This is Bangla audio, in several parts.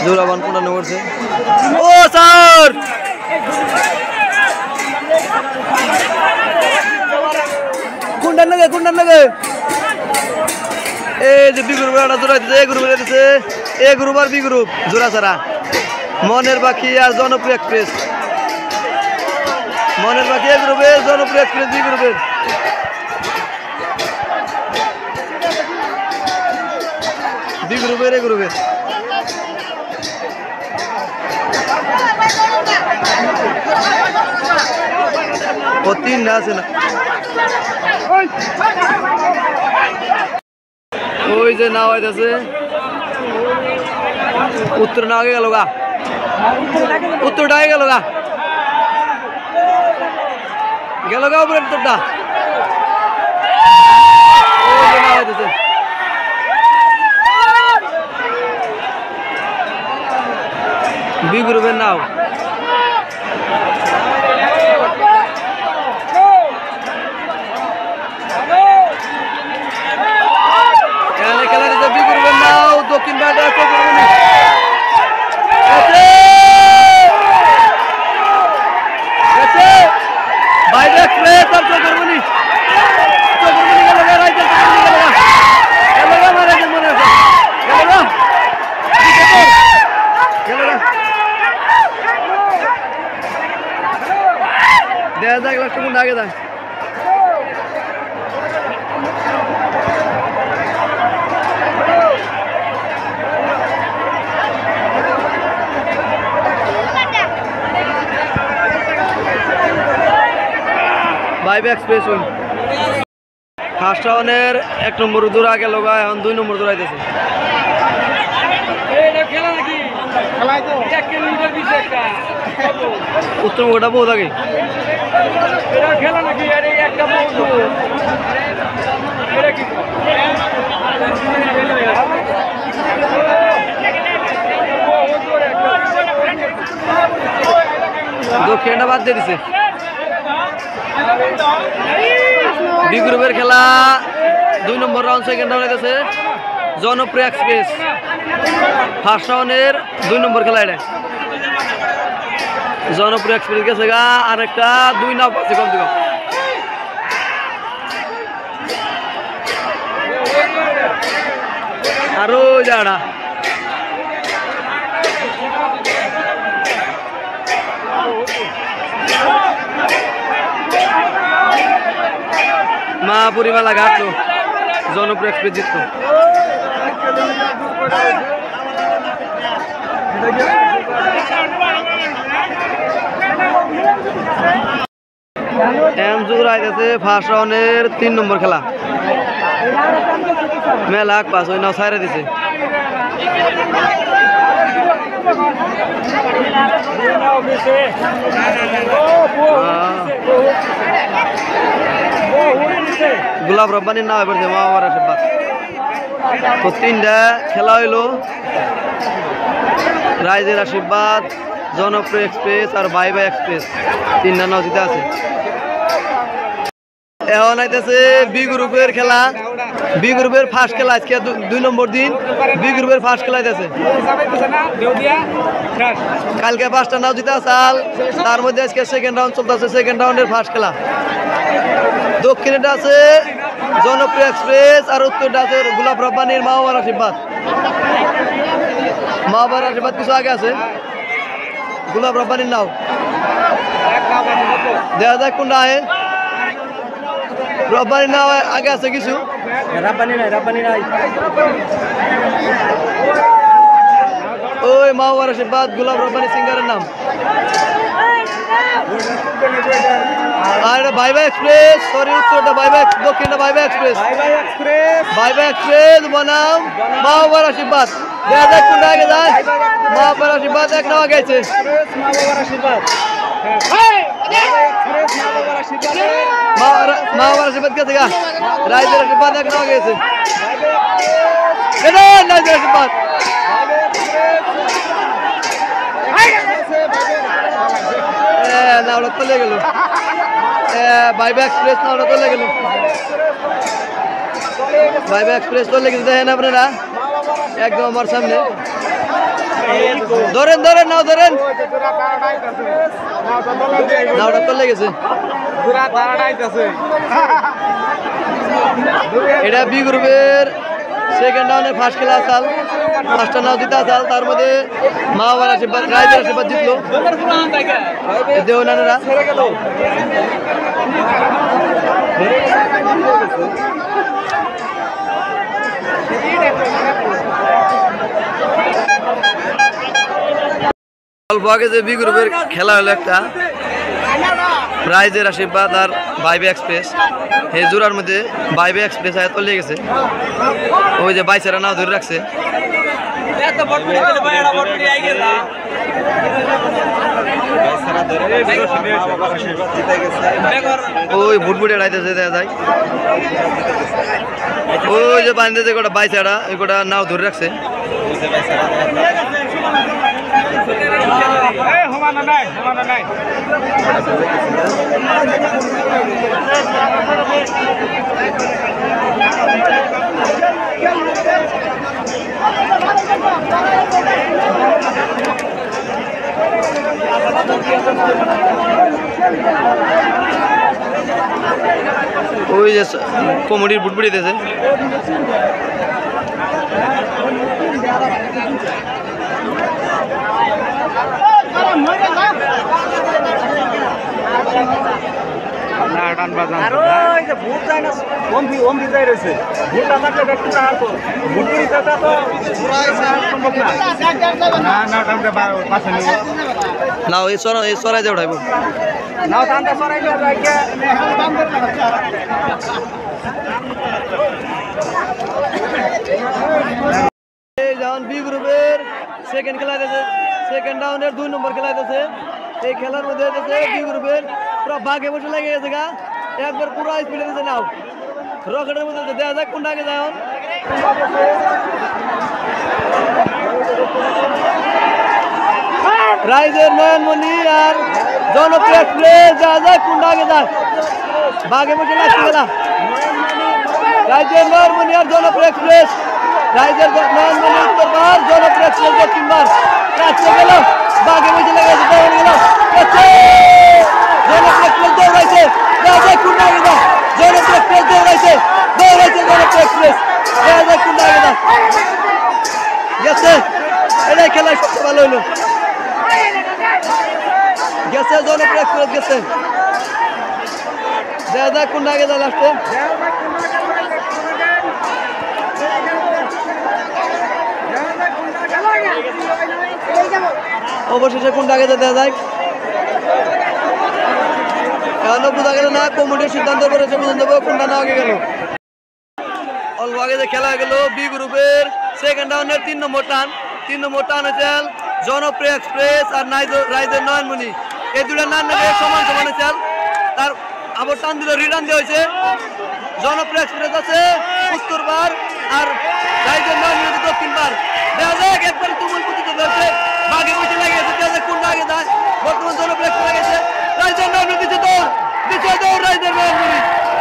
জোরাবান পুরানো করছে ও স্যার কোনটার লাগে এই যে বি গ্রুপ জোড়া দিচ্ছে এ গ্রুপ দিচ্ছে এ গ্রুপ আর বি গ্রুপ জোড়া ছাড়া মনের পাখি আর জনপ্রিয় এক্সপ্রেস মনের পাখি এ গ্রুপের জনপ্রিয় এক্সপ্রেস বি গ্রুপের বি গ্রুপের এ গ্রুপের ও তিনটা আছে না ওই যে নাও আছে উত্তর না আগে গেল গা উত্তরটা আগে গেল গা উপরে উত্তরটা ওই যে নাও আছে বি গ্রুপের নাও দক্ষিণ বাইরে দেখা যাক লাস্ট কোন আগে যায় ভাইবে এক্সপ্রেস উইন ফার্স্ট রাউন্ডের 1 নম্বর জোড়া গেল গা এখন 2 নম্বর জোড়াইতেছে উত্তর মুখটা বহুত আগে দক্ষিণটা বাদ দিয়ে দিছে বি গ্রুপের খেলা 2 নম্বর রাউন্ড সেকেন্ড রাউন্ড হইতেছে জনপ্রিয় এক্সপ্রেস ফার্স্ট রাউন্ডের 2 নম্বর খেলা এটা জনপ্রিয় এক্সপ্রেস গেছে গা আর একটা 2 নাও পাচ্ছে কম থেকে আরো যাড়া মা পরিমালা ঘাটলো জনপ্রিয় এক্সপ্রেস জিতলো ফার্স্ট রাউন্ডের 3 নম্বর খেলা মেলা পাস ওই নাও ছাইরে দিছে গোলাপ রব্বানির নাম এবার মা আমার আশীর্বাদ তো 3টা খেলা হইলো রাইজের আশীর্বাদ জনপ্রিয় এক্সপ্রেস আর ভাইবা এক্সপ্রেস 3টা নাও জিতে আছে এখন আইতেছে বি গ্রুপের খেলা বি গ্রুপের ফার্স্ট খেলা আজকে 2 নম্বর দিন বি গ্রুপের ফার্স্ট খেলা আইতেছে কালকে 5টা নাও জিতে আসাল তার মধ্যে আজকে সেকেন্ড রাউন্ড চলতেছে সেকেন্ড রাউন্ডের ফার্স্ট খেলা দক্ষিণেটা আছে জনপ্রিয় এক্সপ্রেস আর উত্তরটা আছে গোলাপ রব্বানির মা বাবার আশীর্বাদ মা বাবার আশীর্বাদ কিছু আগে আছে গোলাপ রব্বানির নাও দেখা যাক কোনটা আয় রব্বানি নাও আগে আছে কিছু রব্বানি নাই ওই মা বাবার আশীর্বাদ গোলাপ রব্বানি সিঙ্গারের নাম আর ভাইবা এক্সপ্রেস সরি উত্তরটা ভাইবা দক্ষিণটা ভাইবা এক্সপ্রেস বনাম মা বাবার আশীর্বাদ দেখা যাক কোনটা আগে যায় মা বাবার আশীর্বাদ এক নাও আগে আছে মা বাবার আশীর্বাদ গেছে গা রাইজের আশীর্বাদ এক নাও গেছে রাইজের আশীর্বাদ নাওটা চলে গেল ভাইবা এক্সপ্রেস নাওটা চলে গেল ভাইবা এক্সপ্রেস চলে গেছে দেখেন আপনারা একদম আমার সামনে ধরেন ধরেন নাও ধরেন নাওটা চলে গেছে এটা বি গ্রুপের সেকেন্ড রাউন্ডের ফার্স্ট খেলা আসাল পাঁচটা নাও জিতে আসাল তার মধ্যে মাওয়ার আশীর্বাদ রাইজের আশীর্বাদ জিতলো দেওয়ানারা অল্প আগে যে বি গ্রুপের খেলা হলো একটা রাইজের আশীর্বাদ আর ভাইবে এক্সপ্রেস এই জোড়ার মধ্যে ভাইবে এক্সপ্রেস আয় তলিয়ে গেছে ওই যে বাইচারা নাও ধরে রাখছে ওই ভুটভুটে রাইতেছে দেখা যায় ওই যে বাঁধতেছে গোটা বাইচারা ওই গোটা নাও ধরে রাখছে ওই যে কমেডির বুটবুটি দিয়েছে না এই সরাই যে উঠাইব যেমন বি গ্রুপের সেকেন্ড খেলা দিয়েছে সেকেন্ড রাউন্ডের 2 নম্বর খেলা দিয়েছে এই খেলার মধ্যে বি গ্রুপের পুরো বাঘে বসে লেগে গেছে গা একবার পুরো স্পিডে দিয়েছে নাও রকেটের মধ্যে দেখা যাক কোনটা আগে যায় রাইজের নয়নমণি আর জনপ্রিয় এক্সপ্রেস দেখা যায় কোনটা আগে যায় বাঘে বসে লাগছে গেলা রাইজের নয়নমণি আর জনপ্রিয় এক্সপ্রেস রাইজের নয়নমণি উত্তরবার জনপ্রিয় এক্সপ্রেস দক্ষিণবার কাছে গেল বাঘে বসে লেগে গেছে দৌড়ে গেল জনপ্রিয় এক্সপ্রেস দৌড়াইছে দেখা যায় কোনটা আগে যায় জনপ্রিয় এক্সপ্রেস দৌড়াইছে জনপ্রিয় এক্সপ্রেস দেখা যায় কোনটা আগে যায় গেছে এটাই খেলায় সবচেয়ে ভালো হইলো গেছে জনপ্রিয় এক্সপ্রেস গেছে দেখা যায় কোনটা আগে যায় লাস্টে অবশেষে কোনটা আগে দেখা যায় এখন বোঝা গেল না কমিটির সিদ্ধান্ত করেছে বুঝে দেবো কোনটা না আগে গেল অল্প আগে যে খেলা গেল বি গ্রুপের সেকেন্ড রাউন্ডের 3 নম্বর টান হয়েছে জনপ্রিয় এক্সপ্রেস আর রাইজের নয়নমণি এই দুটা নাম সমান সমান হয়েছে তার আবার টান দিল রিটার্ন দেওয়া হয়েছে জনপ্রিয় এক্সপ্রেস আছে উত্তরবার আর রাইজের নয়নমণি দক্ষিণবার দেখা যাক একবার তুমুল প্রতিযোগিতা হচ্ছে বাঘে বসে লাগিয়েছে দেখা যাক কোনটা আগে যায় বর্তমান জনপ্রিয় এক্সপ্রেস লাগিয়েছে রাইজের নয়নমণি দিচ্ছে দৌড় রাইজের নয়নমণি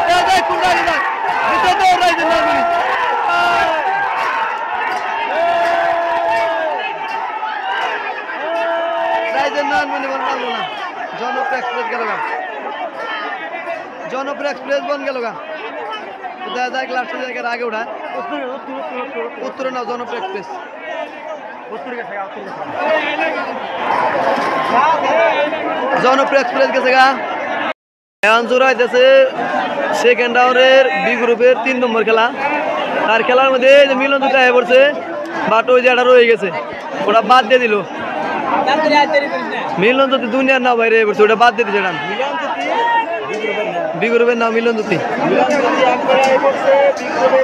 দেখা যায় কোনটা আগে যায় দিচ্ছে দৌড় রাইজের নয়নমণি জনপ্রিয় এক্সপ্রেস গেল গা জনপ্রিয় এক্সপ্রেস বন গেল গা দেখা যায় লাস্টের জায়গায় আগে উঠায় উত্তরে নাও জনপ্রিয় এক্সপ্রেস জনপ্রিয় এক্সপ্রেস গেছে গা এখন জোড়া হইতেছে সেকেন্ড রাউন্ডের বি গ্রুপের 3 নম্বর খেলা আর খেলার মধ্যে মিলন দুটা হয়ে পড়ছে বাট ওই যে রয়ে গেছে ওটা বাদ দিয়ে দিল মিলন জ্যোতি দুনিয়ার নাও বাইরে পড়ছে ওটা বাদ দিয়ে দিচ্ছে বি গ্রুপের নাম মিলন জ্যোতি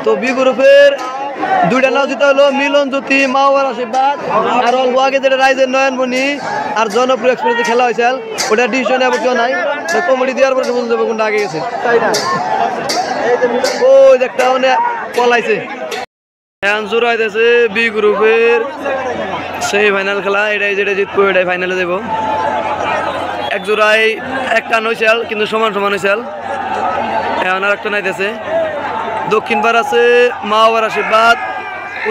তো বি গ্রুপের 2টা নাও জিতে হলো মিলন জ্যোতি মাওয়ার আশীর্বাদ আর অল্প আগে যেটা রাইজের নয়নমণি আর জনপ্রিয় এক্সপ্রেসে খেলা হয়েছে ওটা ডিসিশন এবার কেউ নাই কমিটি দেওয়ার পরে বুঝতে হবে কোনটা আগে গেছে তাই না ওই একটা মানে পলাইছে শুরু হইতেছে বি গ্রুপের সেই ফাইনাল খেলা এটাই যেটা জিতবো এটাই ফাইনালে দেবো জোড়ায় একটা নইশাল কিন্তু সমান সমান হইছাল এখন আর একটা নাইতেছে দক্ষিণ বার আছে মাওয়ার আশীর্বাদ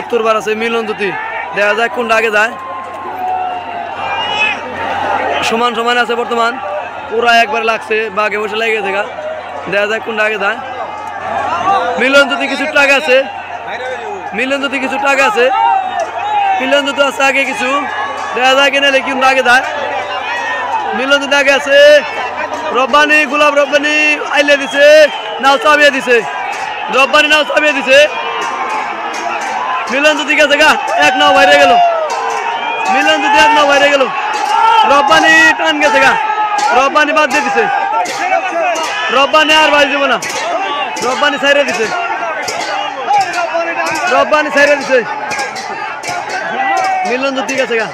উত্তর বার আছে মিলন জ্যোতি দেখা যায় কোনটা আগে যায় সমান সমান আছে বর্তমান পুরা একবার লাগছে বাঘে বসে লেগে গেছে গা দেখা যায় কোনটা আগে যায় মিলন জ্যোতি কিছু টাকা আছে মিলন জ্যোতি কিছু টাকা আছে মিলন জ্যোতি আছে আগে কিছু দেখা যায় কিনা কোনটা আগে যায় মিলন জ্যোতি আগে আছে রব্বানি গোলাপ রব্বানি আইলে দিছে নাও চাবিয়ে দিছে রব্বানি নাও চাবিয়ে দিছে মিলন জ্যোতি গেছে গা এক নাও বাইরে গেল মিলন জ্যোতি এক নাও বাইরে গেল রব্বানি টান গেছে গা রব্বানি বাদ দিয়ে দিছে রব্বানি আর বাজ দিব না রব্বানি ছাইরে দিছে রব্বানি ছাইরে দিছে মিলন জ্যোতি গেছে গা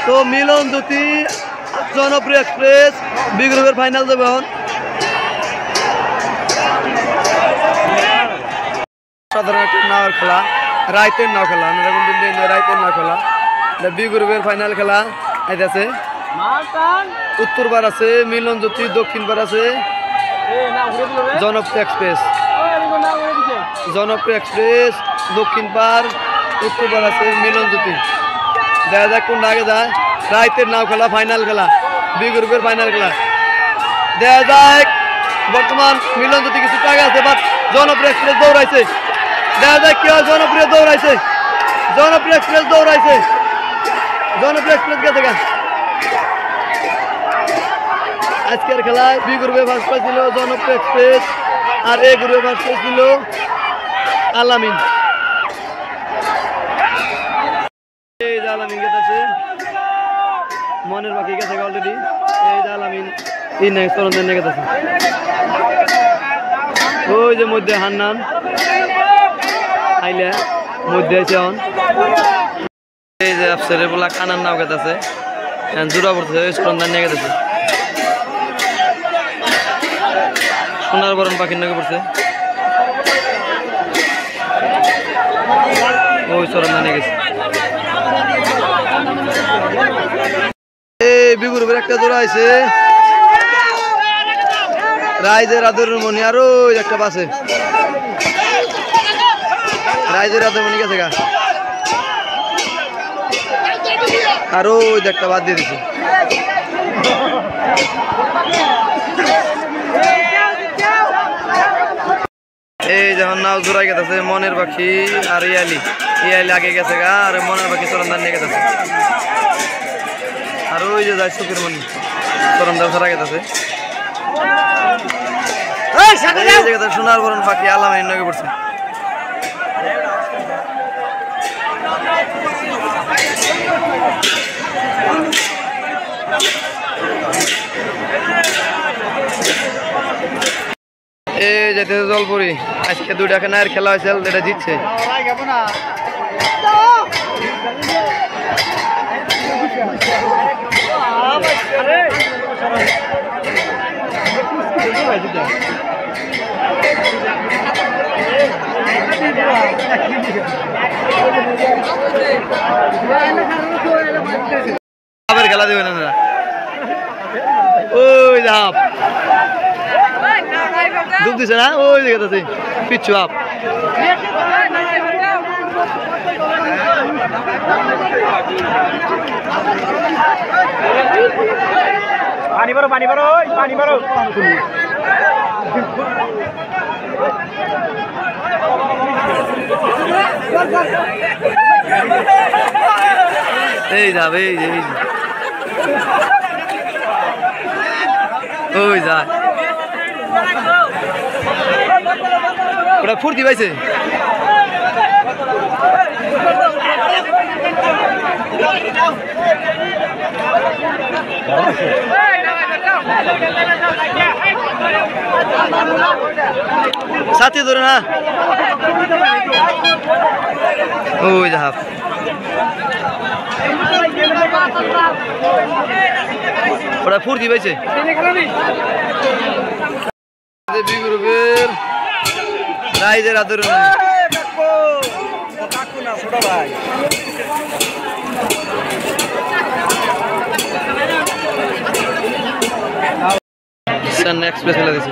তো মিলন জ্যোতি জনপ্রিয় এক্সপ্রেস বি গ্রুপের ফাইনাল যাবে এখন সাধারণ একটা নাওয়ার খেলা রাইতের নাও খেলা রাইতের নাও খেলা বি গ্রুপের ফাইনাল খেলা আইতেছে উত্তর বার আছে মিলন জ্যোতি দক্ষিণ বার আছে জনপ্রিয় এক্সপ্রেস জনপ্রিয় এক্সপ্রেস দক্ষিণ পার উত্তর বার আছে মিলন জ্যোতি দেখা যাক কোনটা আগে যায় রাইতের নাও খেলা ফাইনাল খেলা বি গ্রুপের ফাইনাল খেলা দেখা যায় বর্তমান মিলন জ্যোতি কিছু টাকা আছে বাট জনপ্রিয় এক্সপ্রেস দৌড়াইছে দেখা যায় কি হয় জনপ্রিয় দৌড়াইছে জনপ্রিয় এক্সপ্রেস দৌড়াইছে জনপ্রিয় এক্সপ্রেস গেছে গা আজকের খেলায় বি গ্রুপে ফার্স্ট প্রাইজ ছিল জনপ্রিয় এক্সপ্রেস আর এ গ্রুপে ফার্স্ট প্রাইজ ছিল আলামিন এই যে আলামিন গেছে মনের বাকি গেছে অলরেডি এই যে আলামিন এই নেক্সট তরুণদের নিয়ে গেছে ওই যে মধ্যে হান্নান আইলে মধ্যে আছে এখন এই যে আফসারে বলা কানার নাও গেছে জোড়া পড়তেছে তরুণদের নিয়ে গেছে সোনার বরণ পাখির নাকি পড়ছে ওই তরুণদের নিয়ে গেছে এই বি গ্রুপের একটা জোড়া আছে রাইজের আদরের মনি আর ওই একটা বাসে রাইজের আদর মনি গেছে গা আর ওই একটা বাদ দিয়ে দিছে এই যখন নাও জোড়াই গেছে মনের পাখি আর ইয়ালি আগে গেছে গা আর মনের পাখি চরণদার নিয়ে গেছে আর ওই যে যায় সুখের মনি চরণদার ছাড়া গেছে সোনার বরণ পাখি আলামিন নগে পড়ছে এই যেতে জলপুরি আজকে দুইটা নায়ের খেলা হয়েছে যেটা জিতছে খেলা দেবে না ওই হাফ ডুব দিছে না ওই জায়গাতে পিচ্ছু হাফ পানি ভরো পানি ভরো পানি ভরো এই যাবে ওই যা ওটা ফুর্তি পাইছে সাথে ধরে না ওই যা ওটা ফুর্তি পাইছে বি গ্রুপের রাইজের আদর ছোট ভাই ভার্সন এক্সপ্রেস ফেলে দিছি।